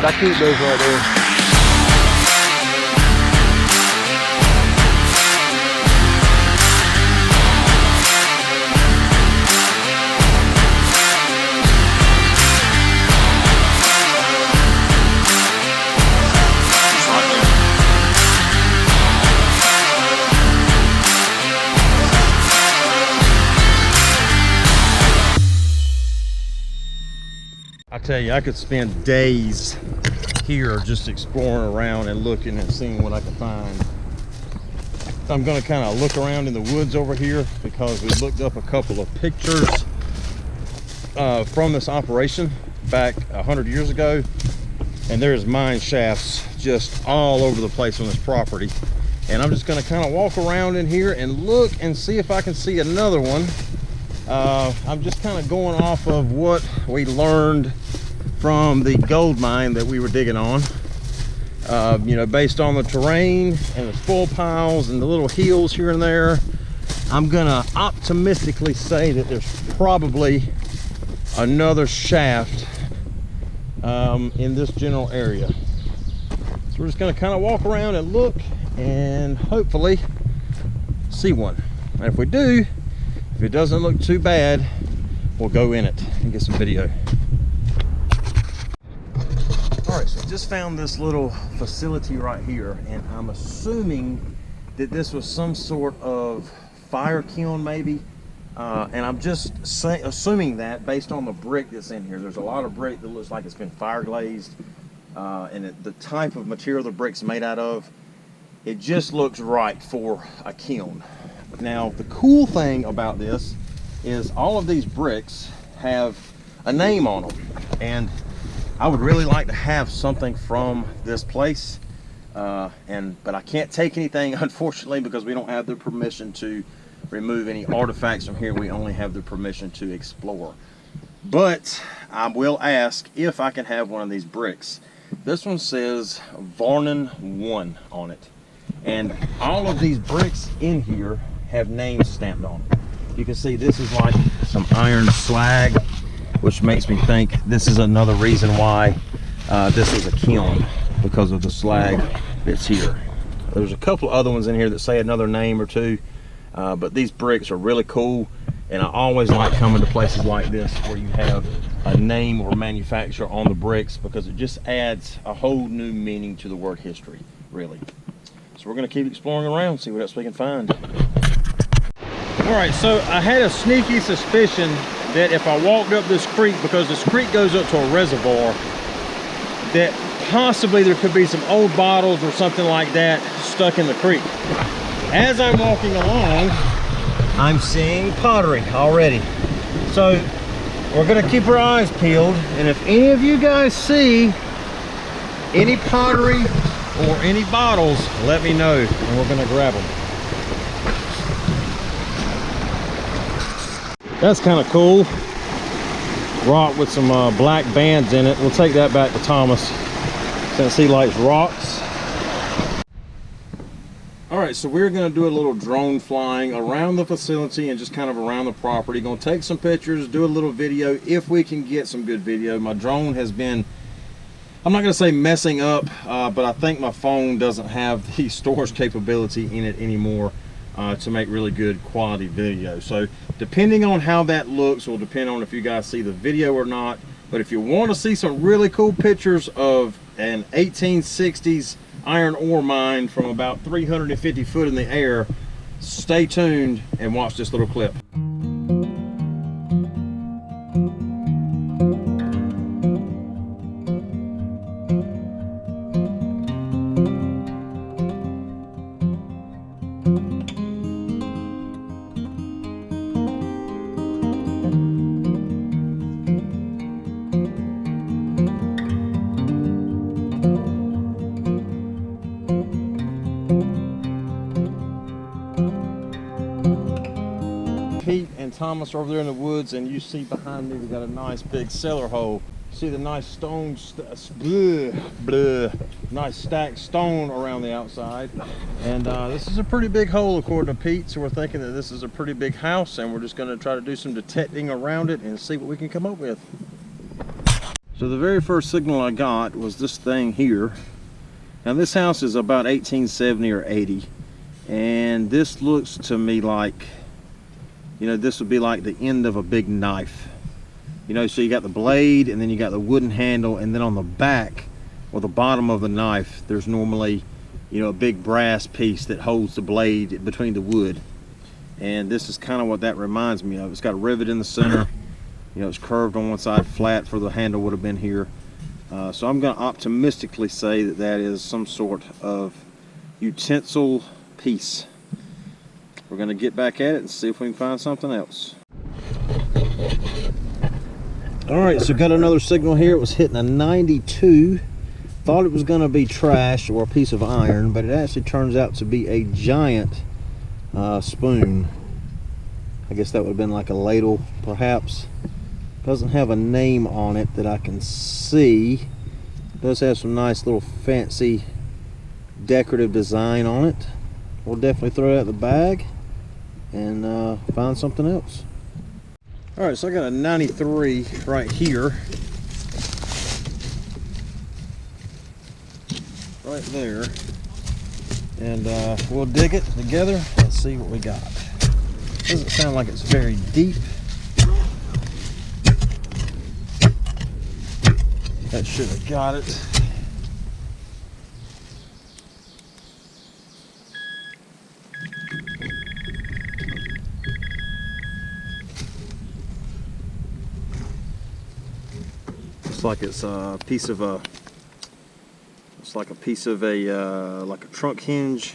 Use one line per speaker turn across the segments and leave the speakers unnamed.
I keep those right there. I tell you, I could spend days here just exploring around and looking and seeing what I can find. I'm going to kind of look around in the woods over here because we looked up a couple of pictures from this operation back 100 years ago, and there's mine shafts just all over the place on this property. And I'm just going to kind of walk around in here and look and see if I can see another one. I'm just kind of going off of what we learned from the gold mine that we were digging on, you know, based on the terrain and the spoil piles and the little hills here and there. I'm gonna optimistically say that there's probably another shaft in this general area. So we're just gonna kind of walk around and look and hopefully see one. And if we do, if it doesn't look too bad, we'll go in it and get some video. All right, so I just found this little facility right here, and I'm assuming that this was some sort of fire kiln maybe. And I'm just assuming that based on the brick that's in here. There's a lot of brick that looks like it's been fire glazed, and the type of material the brick's made out of, it just looks right for a kiln. Now, the cool thing about this is all of these bricks have a name on them, and I would really like to have something from this place, but I can't take anything, unfortunately, because we don't have the permission to remove any artifacts from here. We only have the permission to explore. But I will ask if I can have one of these bricks. This one says Varnon 1 on it, and all of these bricks in here have names stamped on them. You can see this is like some iron slag, which makes me think this is another reason why this is a kiln, because of the slag that's here. There's a couple of other ones in here that say another name or two, but these bricks are really cool, and I always like coming to places like this where you have a name or manufacturer on the bricks, because it just adds a whole new meaning to the word history, really. So we're going to keep exploring around, see what else we can find. All right, so I had a sneaky suspicion that if I walked up this creek, because this creek goes up to a reservoir, that possibly there could be some old bottles or something like that stuck in the creek. As I'm walking along, I'm seeing pottery already. So we're gonna keep our eyes peeled, and if any of you guys see any pottery or any bottles, let me know and we're gonna grab them. That's kind of cool. Rock with some black bands in it. We'll take that back to Thomas since he likes rocks. All right, so we're going to do a little drone flying around the facility and just kind of around the property. Going to take some pictures, do a little video if we can get some good video. My drone has been, I'm not going to say messing up, but I think my phone doesn't have the storage capability in it anymore to make really good quality video. So depending on how that looks will depend on if you guys see the video or not. But if you want to see some really cool pictures of an 1860s iron ore mine from about 350 foot in the air, stay tuned and watch this little clip. Pete and Thomas are over there in the woods, and you see behind me we got a nice big cellar hole. See the nice stones, nice stacked stone around the outside, and this is a pretty big hole according to Pete, so we're thinking that this is a pretty big house, and we're just going to try to do some detecting around it and see what we can come up with. So the very first signal I got was this thing here. Now this house is about 1870 or 80, and this looks to me like, you know, this would be like the end of a big knife. You know, so you got the blade, and then you got the wooden handle, and then on the back or the bottom of the knife, there's normally, you know, a big brass piece that holds the blade between the wood. And this is kind of what that reminds me of. It's got a rivet in the center. You know, it's curved on one side, flat for the handle would have been here. So I'm going to optimistically say that that is some sort of utensil piece. We're going to get back at it and see if we can find something else. Alright, so got another signal here. It was hitting a 92. Thought it was going to be trash or a piece of iron, but it actually turns out to be a giant spoon. I guess that would have been like a ladle, perhaps. Doesn't have a name on it that I can see. It does have some nice little fancy decorative design on it. We'll definitely throw it out of the bag and find something else. Alright, so I got a 93 right here. Right there. And we'll dig it together and see what we got. Doesn't sound like it's very deep. That should have got it. Looks like it's a piece of a. Looks like a piece of a like a trunk hinge.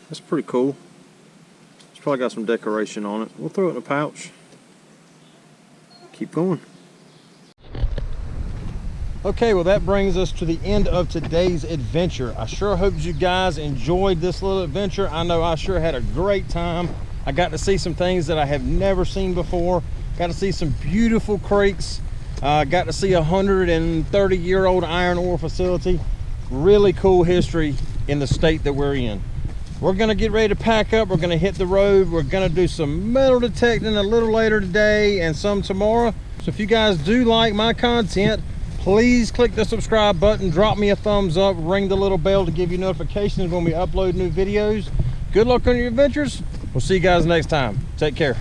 That's pretty cool. It's probably got some decoration on it. We'll throw it in a pouch. Keep going. Okay, well that brings us to the end of today's adventure. I sure hope you guys enjoyed this little adventure. I know I sure had a great time. I got to see some things that I have never seen before. Got to see some beautiful creeks. Got to see a 130-year-old iron ore facility. Really cool history in the state that we're in. We're gonna get ready to pack up. We're gonna hit the road. We're gonna do some metal detecting a little later today and some tomorrow. So if you guys do like my content, please click the subscribe button, drop me a thumbs up, ring the little bell to give you notifications when we upload new videos. Good luck on your adventures. We'll see you guys next time. Take care.